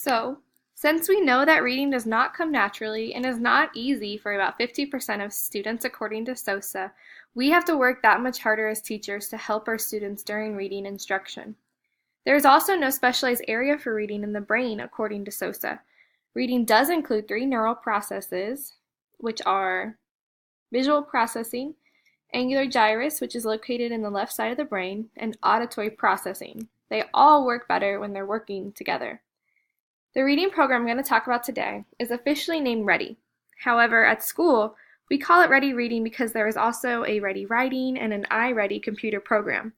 So, since we know that reading does not come naturally and is not easy for about 50% of students according to SOSA, we have to work that much harder as teachers to help our students during reading instruction. There is also no specialized area for reading in the brain according to SOSA. Reading does include three neural processes, which are visual processing, angular gyrus, which is located in the left side of the brain, and auditory processing. They all work better when they're working together. The reading program I'm going to talk about today is officially named Ready. However, at school, we call it Ready Reading because there is also a Ready Writing and an iReady computer program.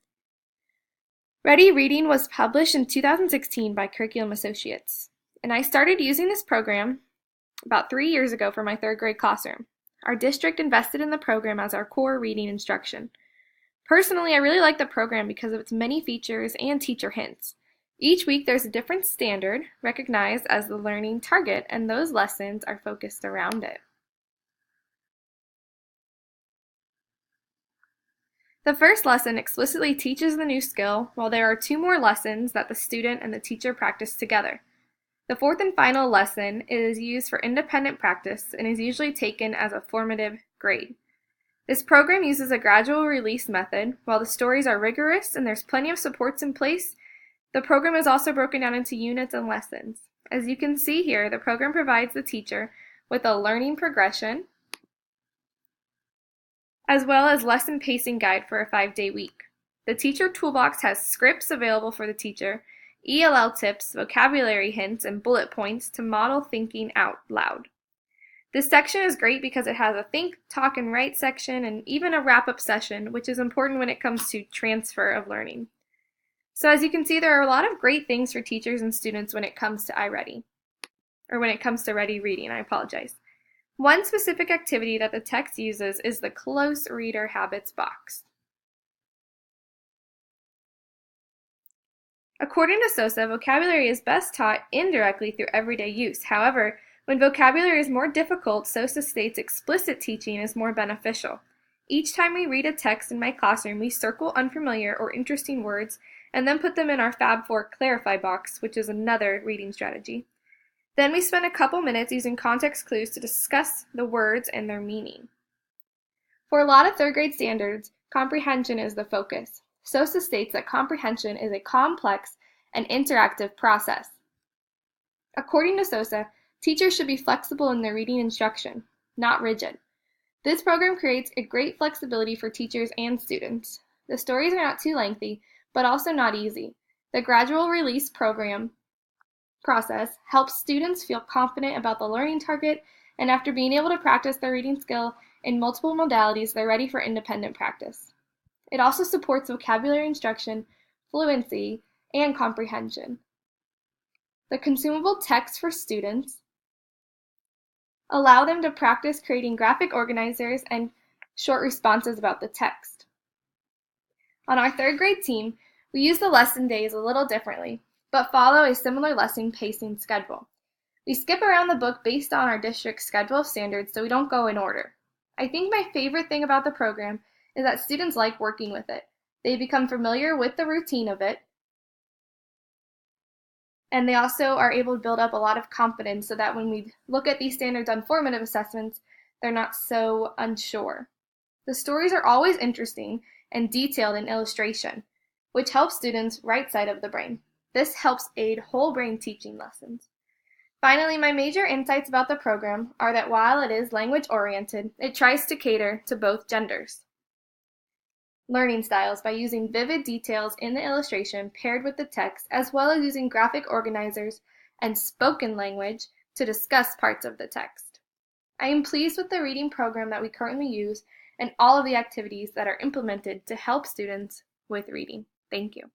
Ready Reading was published in 2016 by Curriculum Associates, and I started using this program about 3 years ago for my third grade classroom. Our district invested in the program as our core reading instruction. Personally, I really like the program because of its many features and teacher hints. Each week there's a different standard recognized as the learning target, and those lessons are focused around it. The first lesson explicitly teaches the new skill, while there are two more lessons that the student and the teacher practice together. The fourth and final lesson is used for independent practice and is usually taken as a formative grade. This program uses a gradual release method. While the stories are rigorous and there's plenty of supports in place, the program is also broken down into units and lessons. As you can see here, the program provides the teacher with a learning progression, as well as lesson pacing guide for a 5-day week. The teacher toolbox has scripts available for the teacher, ELL tips, vocabulary hints, and bullet points to model thinking out loud. This section is great because it has a think, talk, and write section and even a wrap-up session, which is important when it comes to transfer of learning. So as you can see, there are a lot of great things for teachers and students when it comes to iReady, or when it comes to Ready Reading, I apologize. One specific activity that the text uses is the Close Reader Habits box. According to SOSA, vocabulary is best taught indirectly through everyday use. However, when vocabulary is more difficult, SOSA states explicit teaching is more beneficial. Each time we read a text in my classroom, we circle unfamiliar or interesting words and then put them in our Fab4 Clarify box, which is another reading strategy. Then we spend a couple minutes using context clues to discuss the words and their meaning. For a lot of third grade standards, comprehension is the focus. SOSA states that comprehension is a complex and interactive process. According to SOSA, teachers should be flexible in their reading instruction, not rigid. This program creates a great flexibility for teachers and students. The stories are not too lengthy, but also not easy. The gradual release program process helps students feel confident about the learning target, and after being able to practice their reading skill in multiple modalities, they're ready for independent practice. It also supports vocabulary instruction, fluency, and comprehension. The consumable text for students allow them to practice creating graphic organizers and short responses about the text. On our third grade team, we use the lesson days a little differently, but follow a similar lesson pacing schedule. We skip around the book based on our district's schedule of standards so we don't go in order. I think my favorite thing about the program is that students like working with it. They become familiar with the routine of it, and they also are able to build up a lot of confidence so that when we look at these standards on formative assessments, they're not so unsure. The stories are always interesting and detailed in illustration, which helps students' right side of the brain. This helps aid whole brain teaching lessons. Finally, my major insights about the program are that while it is language-oriented, it tries to cater to both genders. Learning styles by using vivid details in the illustration paired with the text, as well as using graphic organizers and spoken language to discuss parts of the text. I am pleased with the reading program that we currently use and all of the activities that are implemented to help students with reading. Thank you.